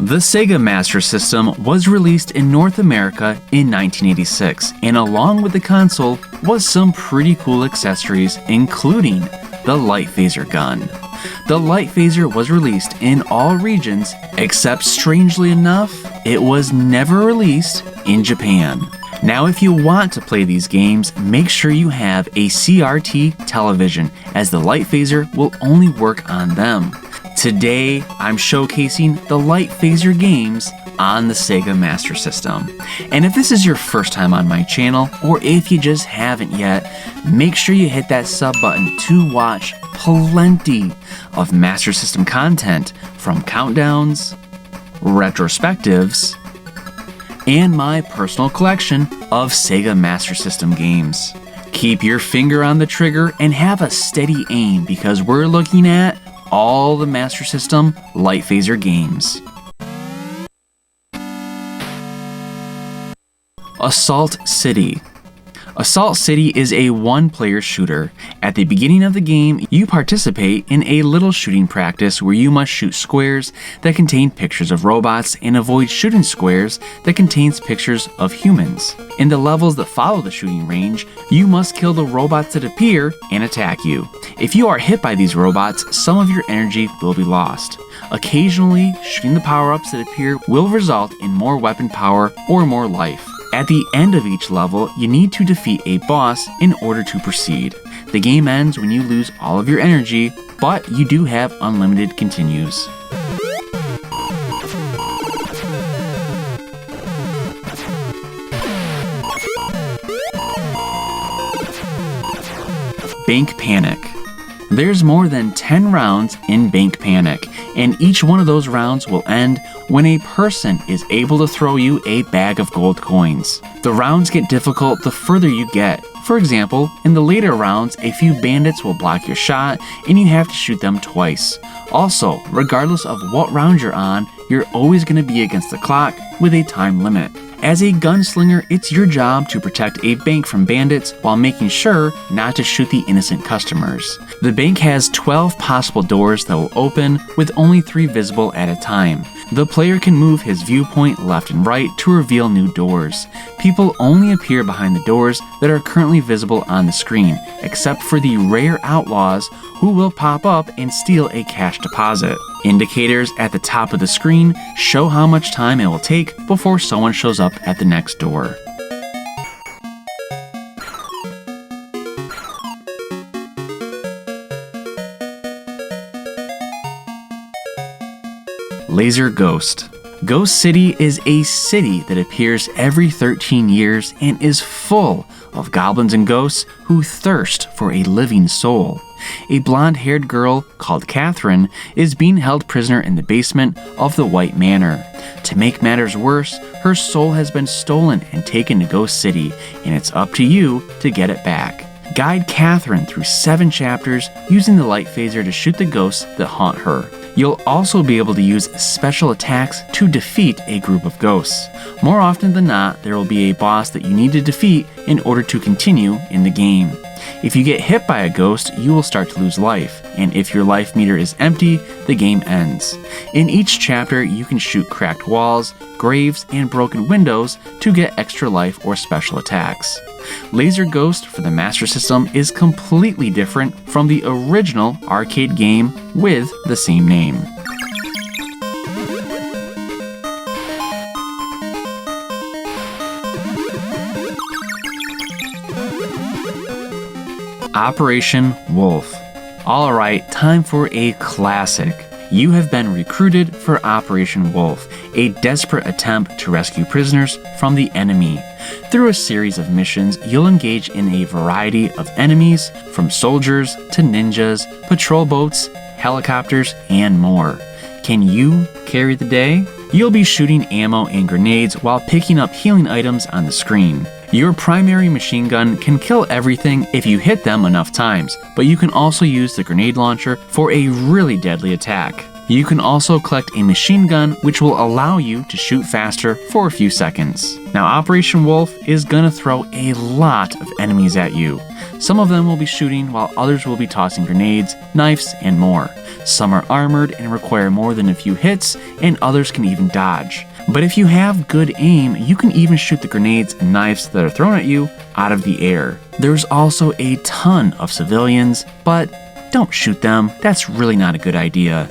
The Sega Master System was released in North America in 1986, and along with the console was some pretty cool accessories, including the light phaser gun. The light phaser was released in all regions, except strangely enough, it was never released in Japan. Now if you want to play these games, make sure you have a CRT television, as the light phaser will only work on them. Today, I'm showcasing the light phaser games on the Sega Master System. And if this is your first time on my channel, or if you just haven't yet, make sure you hit that sub button to watch plenty of Master System content from countdowns, retrospectives, and my personal collection of Sega Master System games. Keep your finger on the trigger and have a steady aim, because we're looking at all the Master System light phaser games. Assault City. Assault City is a one-player shooter. At the beginning of the game, you participate in a little shooting practice where you must shoot squares that contain pictures of robots and avoid shooting squares that contains pictures of humans. In the levels that follow the shooting range, you must kill the robots that appear and attack you. If you are hit by these robots, some of your energy will be lost. Occasionally, shooting the power-ups that appear will result in more weapon power or more life. At the end of each level, you need to defeat a boss in order to proceed. The game ends when you lose all of your energy, but you do have unlimited continues. Bank Panic. There's more than 10 rounds in Bank Panic, and each one of those rounds will end when a person is able to throw you a bag of gold coins. The rounds get difficult the further you get. For example, in the later rounds, a few bandits will block your shot and you have to shoot them twice. Also, regardless of what round you're on, you're always going to be against the clock with a time limit. As a gunslinger, it's your job to protect a bank from bandits while making sure not to shoot the innocent customers. The bank has 12 possible doors that will open, with only 3 visible at a time. The player can move his viewpoint left and right to reveal new doors. People only appear behind the doors that are currently visible on the screen, except for the rare outlaws who will pop up and steal a cash deposit. Indicators at the top of the screen show how much time it will take before someone shows up at the next door. Laser Ghost. Ghost City is a city that appears every 13 years and is full of goblins and ghosts who thirst for a living soul. A blonde-haired girl called Catherine is being held prisoner in the basement of the White Manor. To make matters worse, her soul has been stolen and taken to Ghost City, and it's up to you to get it back. Guide Catherine through 7 chapters using the light phaser to shoot the ghosts that haunt her. You'll also be able to use special attacks to defeat a group of ghosts. More often than not, there will be a boss that you need to defeat in order to continue in the game. If you get hit by a ghost, you will start to lose life, and if your life meter is empty, the game ends. In each chapter, you can shoot cracked walls, graves, and broken windows to get extra life or special attacks. Laser Ghost for the Master System is completely different from the original arcade game with the same name. Operation Wolf. Alright, time for a classic. You have been recruited for Operation Wolf, a desperate attempt to rescue prisoners from the enemy. Through a series of missions, you'll engage in a variety of enemies, from soldiers to ninjas, patrol boats, helicopters, and more. Can you carry the day? You'll be shooting ammo and grenades while picking up healing items on the screen. Your primary machine gun can kill everything if you hit them enough times, but you can also use the grenade launcher for a really deadly attack. You can also collect a machine gun, which will allow you to shoot faster for a few seconds. Now, Operation Wolf is gonna throw a lot of enemies at you. Some of them will be shooting while others will be tossing grenades, knives, and more. Some are armored and require more than a few hits, and others can even dodge. But if you have good aim, you can even shoot the grenades and knives that are thrown at you out of the air. There's also a ton of civilians, but don't shoot them. That's really not a good idea.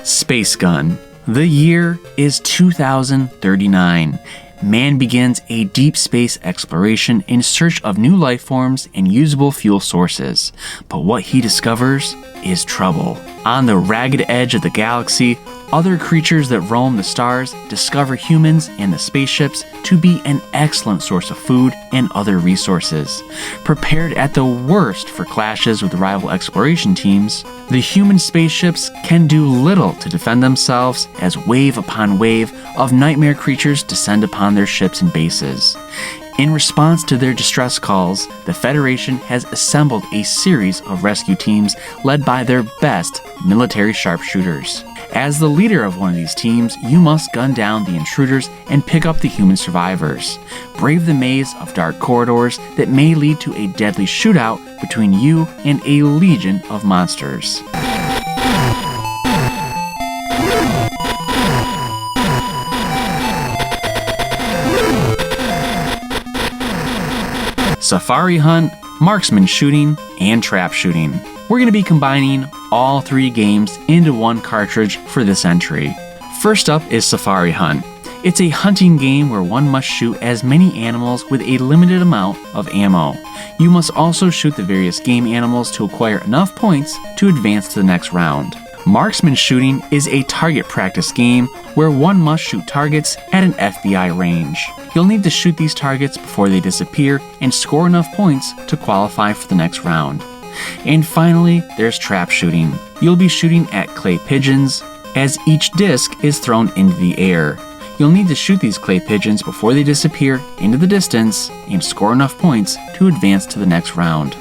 Space Gun. The year is 2039. Man begins a deep space exploration in search of new life forms and usable fuel sources. But what he discovers is trouble. On the ragged edge of the galaxy, other creatures that roam the stars discover humans and the spaceships to be an excellent source of food and other resources. Prepared at the worst for clashes with rival exploration teams, the human spaceships can do little to defend themselves as wave upon wave of nightmare creatures descend upon their ships and bases. In response to their distress calls, the Federation has assembled a series of rescue teams led by their best military sharpshooters. As the leader of one of these teams, you must gun down the intruders and pick up the human survivors. Brave the maze of dark corridors that may lead to a deadly shootout between you and a legion of monsters. Safari Hunt, Marksman Shooting, and Trap Shooting. We're going to be combining all three games into one cartridge for this entry. First up is Safari Hunt. It's a hunting game where one must shoot as many animals with a limited amount of ammo. You must also shoot the various game animals to acquire enough points to advance to the next round. Marksman Shooting is a target practice game where one must shoot targets at an FBI range. You'll need to shoot these targets before they disappear and score enough points to qualify for the next round. And finally, there's Trap Shooting. You'll be shooting at clay pigeons as each disc is thrown into the air. You'll need to shoot these clay pigeons before they disappear into the distance and score enough points to advance to the next round.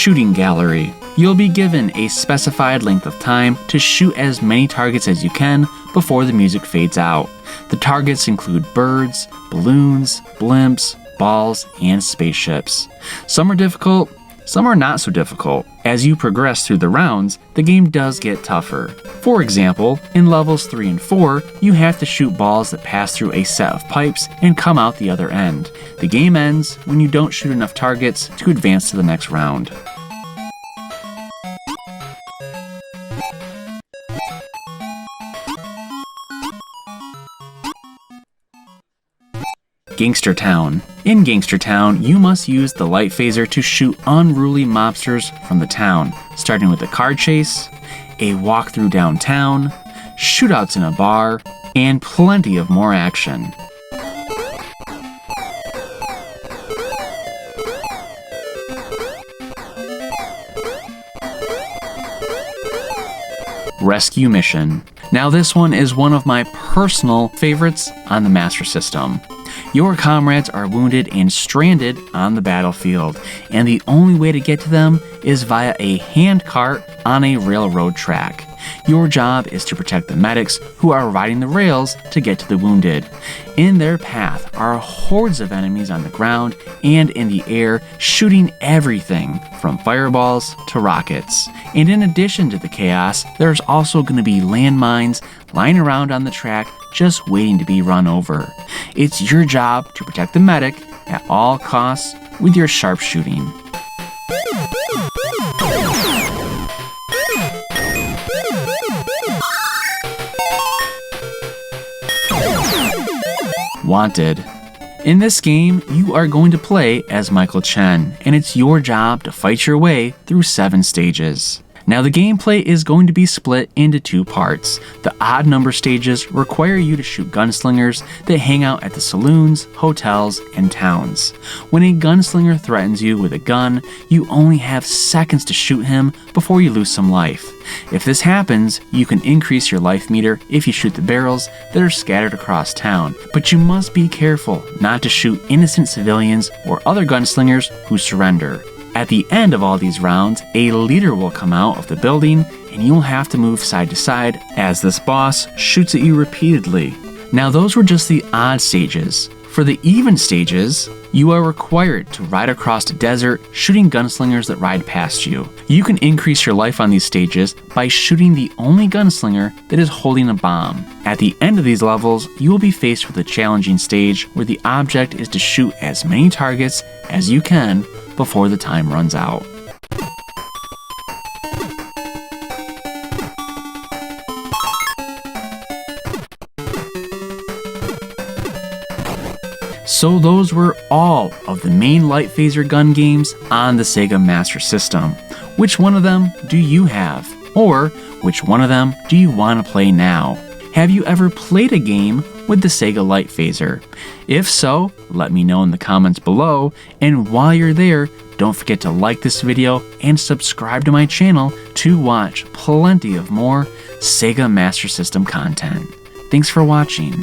Shooting Gallery. You'll be given a specified length of time to shoot as many targets as you can before the music fades out. The targets include birds, balloons, blimps, balls, and spaceships. Some are difficult, some are not so difficult. As you progress through the rounds, the game does get tougher. For example, in levels 3 and 4, you have to shoot balls that pass through a set of pipes and come out the other end. The game ends when you don't shoot enough targets to advance to the next round. Gangster Town. In Gangster Town, you must use the light phaser to shoot unruly mobsters from the town, starting with a car chase, a walk through downtown, shootouts in a bar, and plenty of more action. Rescue Mission. Now this one is one of my personal favorites on the Master System. Your comrades are wounded and stranded on the battlefield, and the only way to get to them is via a hand cart on a railroad track. Your job is to protect the medics who are riding the rails to get to the wounded. In their path are hordes of enemies on the ground and in the air, shooting everything from fireballs to rockets. And in addition to the chaos, there's also going to be landmines lying around on the track just waiting to be run over. It's your job to protect the medic at all costs with your sharpshooting. Wanted. In this game, you are going to play as Michael Chen, and it's your job to fight your way through 7 stages. Now the gameplay is going to be split into two parts. The odd number stages require you to shoot gunslingers that hang out at the saloons, hotels, and towns. When a gunslinger threatens you with a gun, you only have seconds to shoot him before you lose some life. If this happens, you can increase your life meter if you shoot the barrels that are scattered across town, but you must be careful not to shoot innocent civilians or other gunslingers who surrender. At the end of all these rounds, a leader will come out of the building and you will have to move side to side as this boss shoots at you repeatedly. Now those were just the odd stages. For the even stages, you are required to ride across the desert shooting gunslingers that ride past you. You can increase your life on these stages by shooting the only gunslinger that is holding a bomb. At the end of these levels, you will be faced with a challenging stage where the object is to shoot as many targets as you can before the time runs out. So those were all of the main light phaser gun games on the Sega Master System. Which one of them do you have? Or which one of them do you want to play now? Have you ever played a game with the Sega Light Phaser? If so, let me know in the comments below, and while you're there, don't forget to like this video and subscribe to my channel to watch plenty of more Sega Master System content. Thanks for watching.